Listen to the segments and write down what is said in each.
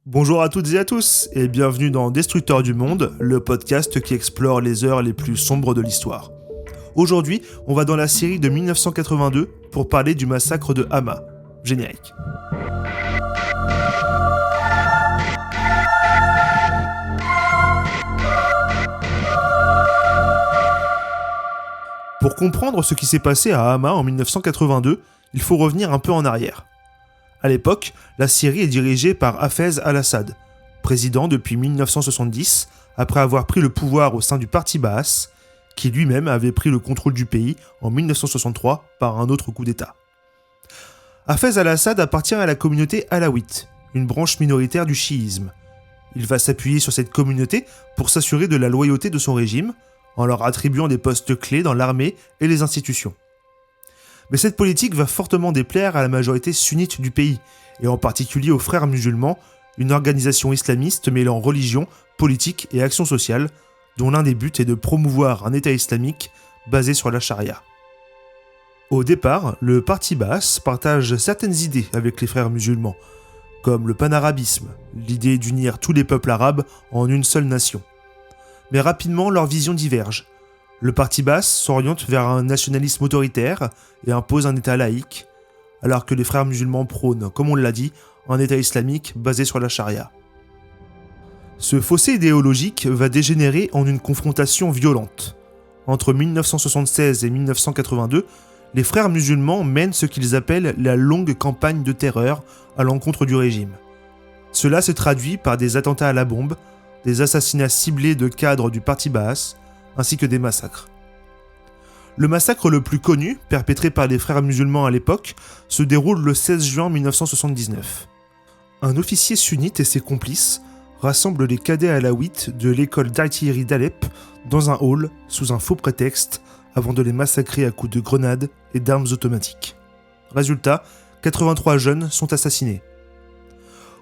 Bonjour à toutes et à tous, et bienvenue dans Destructeurs du Monde, le podcast qui explore les heures les plus sombres de l'histoire. Aujourd'hui, on va dans la Syrie de 1982 pour parler du massacre de Hama. Générique. Pour comprendre ce qui s'est passé à Hama en 1982, il faut revenir un peu en arrière. À l'époque, la Syrie est dirigée par Hafez al-Assad, président depuis 1970, après avoir pris le pouvoir au sein du parti Baas, qui lui-même avait pris le contrôle du pays en 1963 par un autre coup d'État. Hafez al-Assad appartient à la communauté alawite, une branche minoritaire du chiisme. Il va s'appuyer sur cette communauté pour s'assurer de la loyauté de son régime, en leur attribuant des postes clés dans l'armée et les institutions. Mais cette politique va fortement déplaire à la majorité sunnite du pays, et en particulier aux frères musulmans, une organisation islamiste mêlant religion, politique et action sociale, dont l'un des buts est de promouvoir un État islamique basé sur la charia. Au départ, le parti Baas partage certaines idées avec les frères musulmans, comme le panarabisme, l'idée d'unir tous les peuples arabes en une seule nation. Mais rapidement, leurs visions divergent. Le parti Baas s'oriente vers un nationalisme autoritaire et impose un État laïque, alors que les frères musulmans prônent, comme on l'a dit, un État islamique basé sur la charia. Ce fossé idéologique va dégénérer en une confrontation violente. Entre 1976 et 1982, les frères musulmans mènent ce qu'ils appellent la longue campagne de terreur à l'encontre du régime. Cela se traduit par des attentats à la bombe, des assassinats ciblés de cadres du parti Baas, ainsi que des massacres. Le massacre le plus connu, perpétré par les frères musulmans à l'époque, se déroule le 16 juin 1979. Un officier sunnite et ses complices rassemblent les cadets alaouites de l'école d'artillerie d'Alep dans un hall sous un faux prétexte avant de les massacrer à coups de grenades et d'armes automatiques. Résultat, 83 jeunes sont assassinés.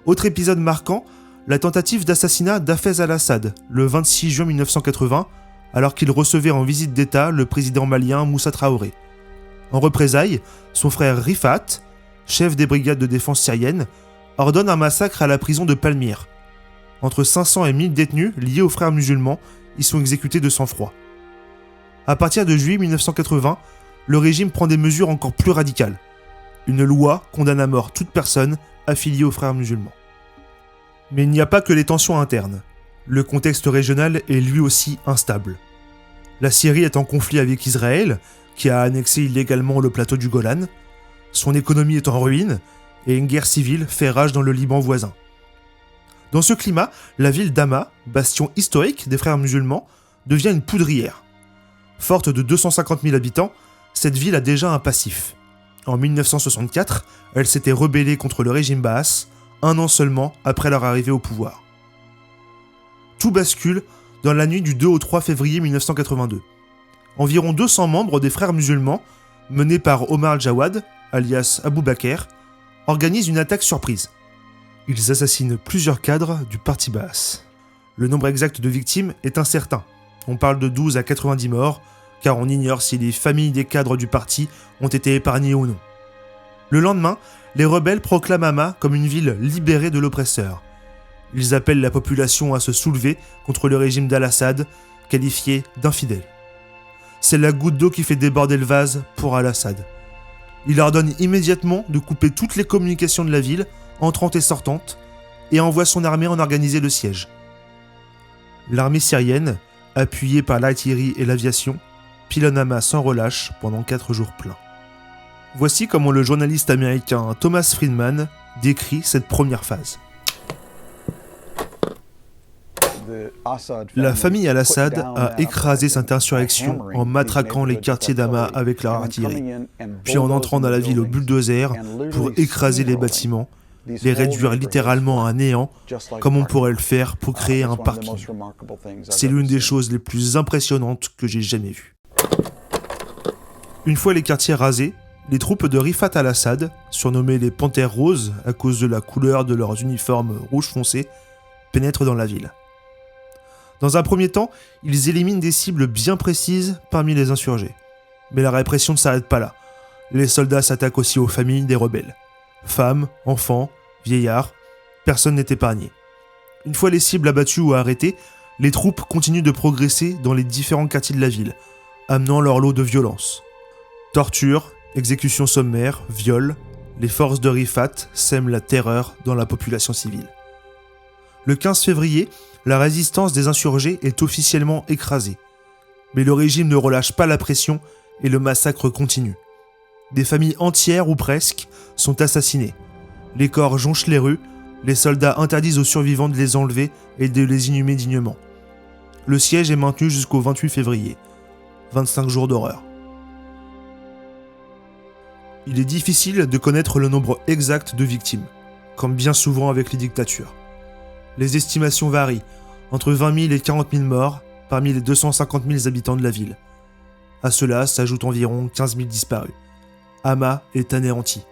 Autre épisode marquant, la tentative d'assassinat d'Hafez al-Assad, le 26 juin 1980, alors qu'il recevait en visite d'État le président malien Moussa Traoré. En représailles, son frère Rifat, chef des brigades de défense syriennes, ordonne un massacre à la prison de Palmyre. Entre 500 et 1000 détenus liés aux frères musulmans y sont exécutés de sang-froid. À partir de juillet 1980, le régime prend des mesures encore plus radicales. Une loi condamne à mort toute personne affiliée aux frères musulmans. Mais il n'y a pas que les tensions internes. Le contexte régional est lui aussi instable. La Syrie est en conflit avec Israël, qui a annexé illégalement le plateau du Golan. Son économie est en ruine, et une guerre civile fait rage dans le Liban voisin. Dans ce climat, la ville d'Hama, bastion historique des frères musulmans, devient une poudrière. Forte de 250 000 habitants, cette ville a déjà un passif. En 1964, elle s'était rebellée contre le régime Baas, un an seulement après leur arrivée au pouvoir. Tout bascule dans la nuit du 2 au 3 février 1982. Environ 200 membres des frères musulmans, menés par Omar Jawad, alias Abou Bakr, organisent une attaque surprise. Ils assassinent plusieurs cadres du parti Baas. Le nombre exact de victimes est incertain. On parle de 12 à 90 morts, car on ignore si les familles des cadres du parti ont été épargnées ou non. Le lendemain, les rebelles proclament Hama comme une ville libérée de l'oppresseur. Ils appellent la population à se soulever contre le régime d'Al-Assad, qualifié d'infidèle. C'est la goutte d'eau qui fait déborder le vase pour Al-Assad. Il ordonne immédiatement de couper toutes les communications de la ville, entrantes et sortantes, et envoie son armée en organiser le siège. L'armée syrienne, appuyée par l'artillerie et l'aviation, pilonne Hama sans relâche pendant 4 jours pleins. Voici comment le journaliste américain Thomas Friedman décrit cette première phase. La famille al-Assad a écrasé cette insurrection en matraquant les quartiers d'Hama avec leur artillerie, puis en entrant dans la ville au bulldozer pour écraser les bâtiments, les réduire littéralement à néant, comme on pourrait le faire pour créer un parking. C'est l'une des choses les plus impressionnantes que j'ai jamais vues. Une fois les quartiers rasés, les troupes de Rifat al-Assad, surnommées les Panthères Roses à cause de la couleur de leurs uniformes rouge foncé, pénètrent dans la ville. Dans un premier temps, ils éliminent des cibles bien précises parmi les insurgés. Mais la répression ne s'arrête pas là. Les soldats s'attaquent aussi aux familles des rebelles. Femmes, enfants, vieillards, Personne n'est épargné. Une fois les cibles abattues ou arrêtées, les troupes continuent de progresser dans les différents quartiers de la ville, amenant leur lot de violence. Torture, exécutions sommaires, viols, les forces de Rifat sèment la terreur dans la population civile. Le 15 février, la résistance des insurgés est officiellement écrasée. Mais le régime ne relâche pas la pression et le massacre continue. Des familles entières ou presque sont assassinées. Les corps jonchent les rues, les soldats interdisent aux survivants de les enlever et de les inhumer dignement. Le siège est maintenu jusqu'au 28 février. 25 jours d'horreur. Il est difficile de connaître le nombre exact de victimes, comme bien souvent avec les dictatures. Les estimations varient, entre 20 000 et 40 000 morts parmi les 250 000 habitants de la ville. À cela s'ajoutent environ 15 000 disparus. Hama est anéanti.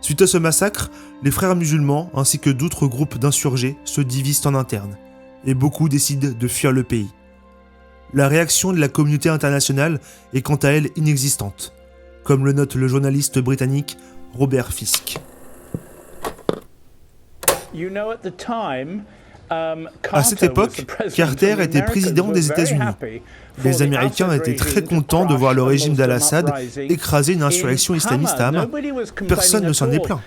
Suite à ce massacre, les frères musulmans ainsi que d'autres groupes d'insurgés se divisent en interne, et beaucoup décident de fuir le pays. La réaction de la communauté internationale est quant à elle inexistante, comme le note le journaliste britannique Robert Fisk. À cette époque, Carter était président des États-Unis. Les Américains étaient très contents de voir le régime d'Al-Assad écraser une insurrection islamiste à Hama. Personne ne s'en est plaint.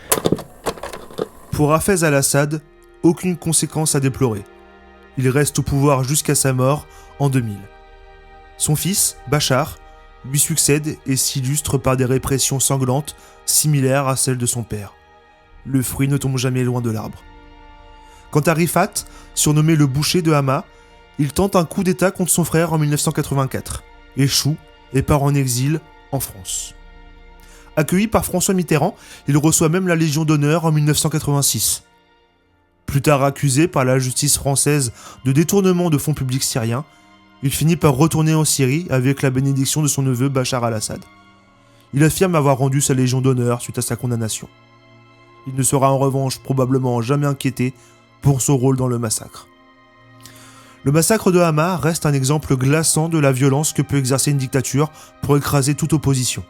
Pour Hafez al-Assad, aucune conséquence à déplorer. Il reste au pouvoir jusqu'à sa mort en 2000. Son fils, Bachar, lui succède et s'illustre par des répressions sanglantes similaires à celles de son père. Le fruit ne tombe jamais loin de l'arbre. Quant à Rifat, surnommé le boucher de Hama, il tente un coup d'état contre son frère en 1984, échoue et part en exil en France. Accueilli par François Mitterrand, il reçoit même la Légion d'honneur en 1986. Plus tard accusé par la justice française de détournement de fonds publics syriens, il finit par retourner en Syrie avec la bénédiction de son neveu Bachar al-Assad. Il affirme avoir rendu sa Légion d'honneur suite à sa condamnation. Il ne sera en revanche probablement jamais inquiété pour son rôle dans le massacre. Le massacre de Hama reste un exemple glaçant de la violence que peut exercer une dictature pour écraser toute opposition.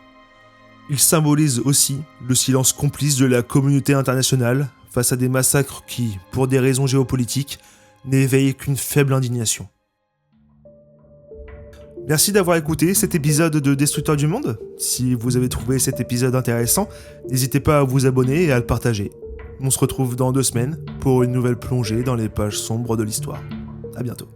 Il symbolise aussi le silence complice de la communauté internationale face à des massacres qui, pour des raisons géopolitiques, n'éveillent qu'une faible indignation. Merci d'avoir écouté cet épisode de Destructeur du Monde. Si vous avez trouvé cet épisode intéressant, n'hésitez pas à vous abonner et à le partager. On se retrouve dans 2 semaines pour une nouvelle plongée dans les pages sombres de l'histoire. À bientôt.